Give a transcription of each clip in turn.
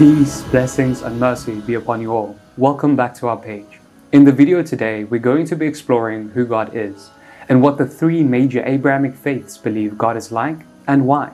Peace, blessings, and mercy be upon you all. Welcome back to our page. In the video today, we're going to be exploring who God is and what the three major Abrahamic faiths believe God is like and why.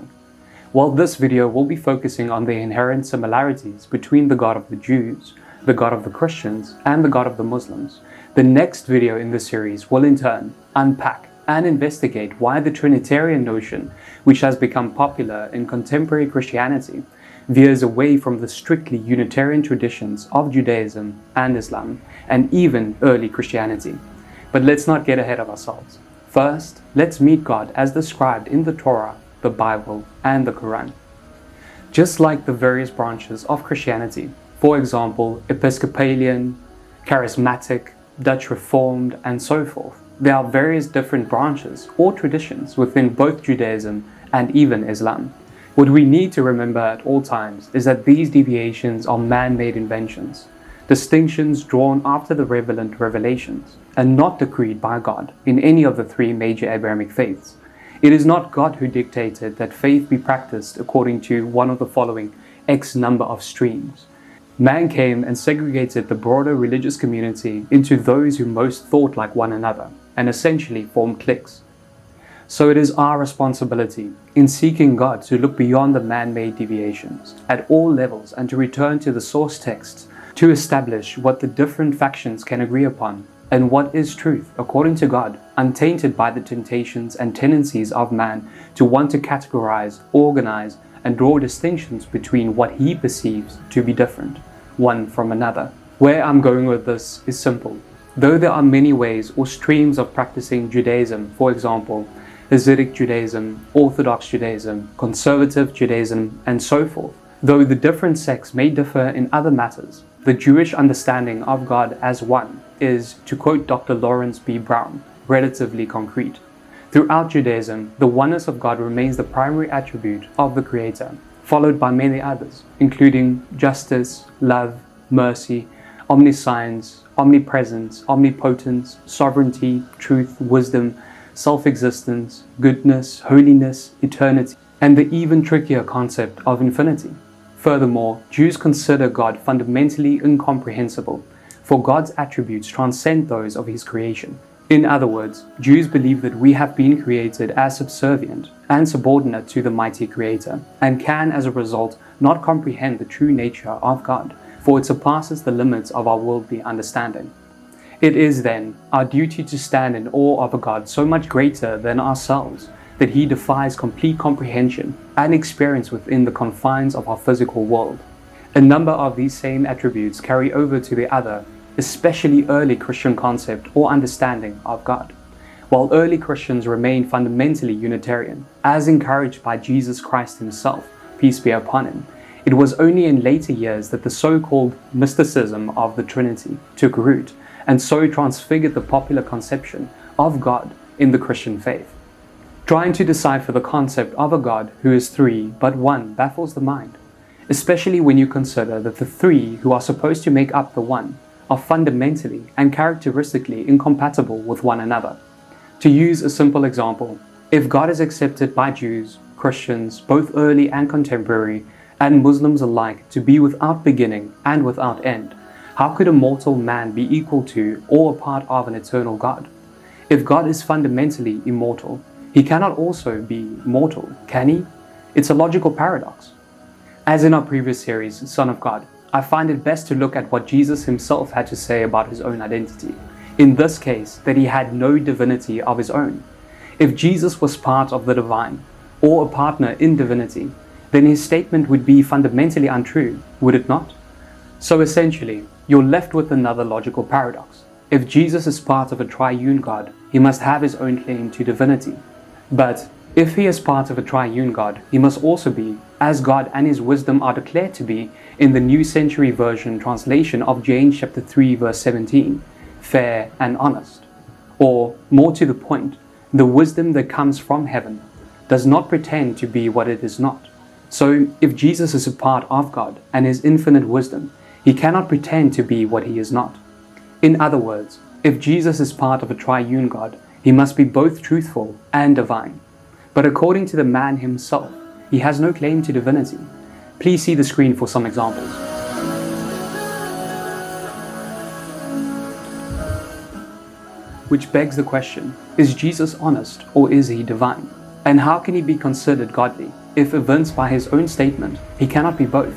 While this video will be focusing on the inherent similarities between the God of the Jews, the God of the Christians, and the God of the Muslims, the next video in this series will in turn unpack and investigate why the Trinitarian notion, which has become popular in contemporary Christianity, veers away from the strictly Unitarian traditions of Judaism and Islam, and even early Christianity. But let's not get ahead of ourselves. First, let's meet God as described in the Torah, the Bible, and the Quran. Just like the various branches of Christianity, for example, Episcopalian, Charismatic, Dutch Reformed, and so forth, there are various different branches or traditions within both Judaism and even Islam. What we need to remember at all times is that these deviations are man-made inventions, distinctions drawn after the relevant revelations, and not decreed by God in any of the three major Abrahamic faiths. It is not God who dictated that faith be practiced according to one of the following X number of streams. Man came and segregated the broader religious community into those who most thought like one another, and essentially formed cliques. So it is our responsibility in seeking God to look beyond the man-made deviations at all levels and to return to the source texts to establish what the different factions can agree upon and what is truth according to God, untainted by the temptations and tendencies of man to want to categorize, organize, and draw distinctions between what he perceives to be different, one from another. Where I'm going with this is simple. Though there are many ways or streams of practicing Judaism, for example, Hasidic Judaism, Orthodox Judaism, Conservative Judaism, and so forth, though the different sects may differ in other matters, the Jewish understanding of God as one is, to quote Dr. Lawrence B. Brown, relatively concrete. Throughout Judaism, the oneness of God remains the primary attribute of the Creator, followed by many others, including justice, love, mercy, omniscience, omnipresence, omnipotence, sovereignty, truth, wisdom, self-existence, goodness, holiness, eternity, and the even trickier concept of infinity. Furthermore, Jews consider God fundamentally incomprehensible, for God's attributes transcend those of His creation. In other words, Jews believe that we have been created as subservient and subordinate to the mighty Creator, and can as a result not comprehend the true nature of God, for it surpasses the limits of our worldly understanding. It is then our duty to stand in awe of a God so much greater than ourselves that He defies complete comprehension and experience within the confines of our physical world. A number of these same attributes carry over to the other, especially early Christian concept or understanding of God. While early Christians remain fundamentally Unitarian, as encouraged by Jesus Christ Himself, peace be upon Him, it was only in later years that the so-called mysticism of the Trinity took root, and so transfigured the popular conception of God in the Christian faith. Trying to decipher the concept of a God who is three but one baffles the mind, especially when you consider that the three who are supposed to make up the one are fundamentally and characteristically incompatible with one another. To use a simple example, if God is accepted by Jews, Christians, both early and contemporary, and Muslims alike to be without beginning and without end, how could a mortal man be equal to or a part of an eternal God? If God is fundamentally immortal, He cannot also be mortal, can He? It's a logical paradox. As in our previous series, Son of God, I find it best to look at what Jesus Himself had to say about His own identity. In this case, that He had no divinity of His own. If Jesus was part of the divine, or a partner in divinity, then His statement would be fundamentally untrue, would it not? So essentially, you're left with another logical paradox. If Jesus is part of a triune God, He must have His own claim to divinity. But if He is part of a triune God, He must also be, as God and His wisdom are declared to be in the New Century Version translation of James chapter 3 verse 17, fair and honest. Or, more to the point, the wisdom that comes from heaven does not pretend to be what it is not. So, if Jesus is a part of God and His infinite wisdom, He cannot pretend to be what He is not. In other words, if Jesus is part of a triune God, He must be both truthful and divine. But according to the man himself, he has no claim to divinity. Please see the screen for some examples. Which begs the question, is Jesus honest or is he divine? And how can he be considered godly if evinced by his own statement he cannot be both?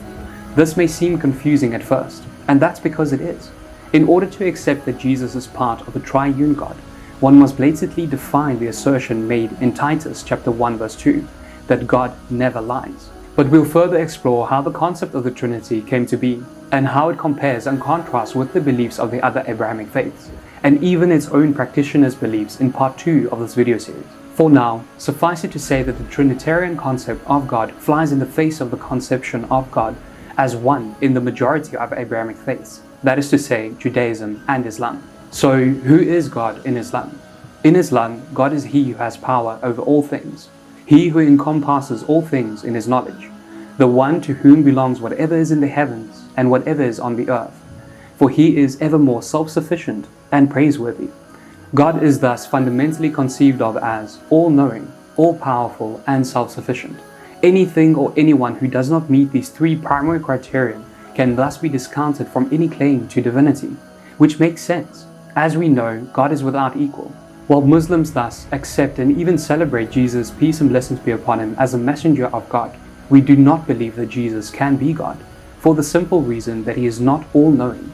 This may seem confusing at first, and that's because it is. In order to accept that Jesus is part of a triune God, one must blatantly define the assertion made in Titus chapter 1 verse 2, that God never lies. But we'll further explore how the concept of the Trinity came to be, and how it compares and contrasts with the beliefs of the other Abrahamic faiths, and even its own practitioners' beliefs in part 2 of this video series. For now, suffice it to say that the Trinitarian concept of God flies in the face of the conception of God as one in the majority of Abrahamic faiths, that is to say, Judaism and Islam. So, who is God in Islam? In Islam, God is He who has power over all things, He who encompasses all things in His knowledge, the one to whom belongs whatever is in the heavens and whatever is on the earth, for He is evermore self-sufficient and praiseworthy. God is thus fundamentally conceived of as all-knowing, all-powerful, and self-sufficient. Anything or anyone who does not meet these three primary criteria can thus be discounted from any claim to divinity, which makes sense. As we know, God is without equal. While Muslims thus accept and even celebrate Jesus, peace and blessings be upon him, as a messenger of God, we do not believe that Jesus can be God, for the simple reason that he is not all-knowing,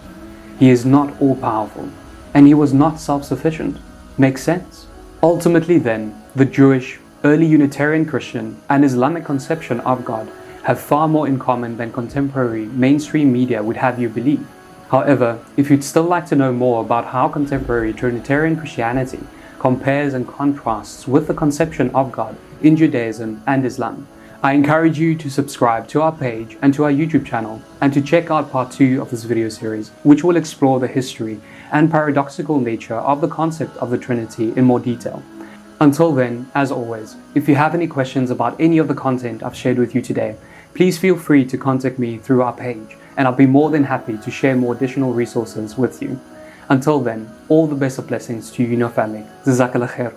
he is not all-powerful, and he was not self-sufficient. Makes sense? Ultimately then, the Jewish, early Unitarian Christian, and Islamic conception of God have far more in common than contemporary mainstream media would have you believe. However, if you'd still like to know more about how contemporary Trinitarian Christianity compares and contrasts with the conception of God in Judaism and Islam, I encourage you to subscribe to our page and to our YouTube channel, and to check out part 2 of this video series, which will explore the history and paradoxical nature of the concept of the Trinity in more detail. Until then, as always, if you have any questions about any of the content I've shared with you today, please feel free to contact me through our page, and I'll be more than happy to share more additional resources with you. Until then, all the best of blessings to you and your family. Jazakallah khair.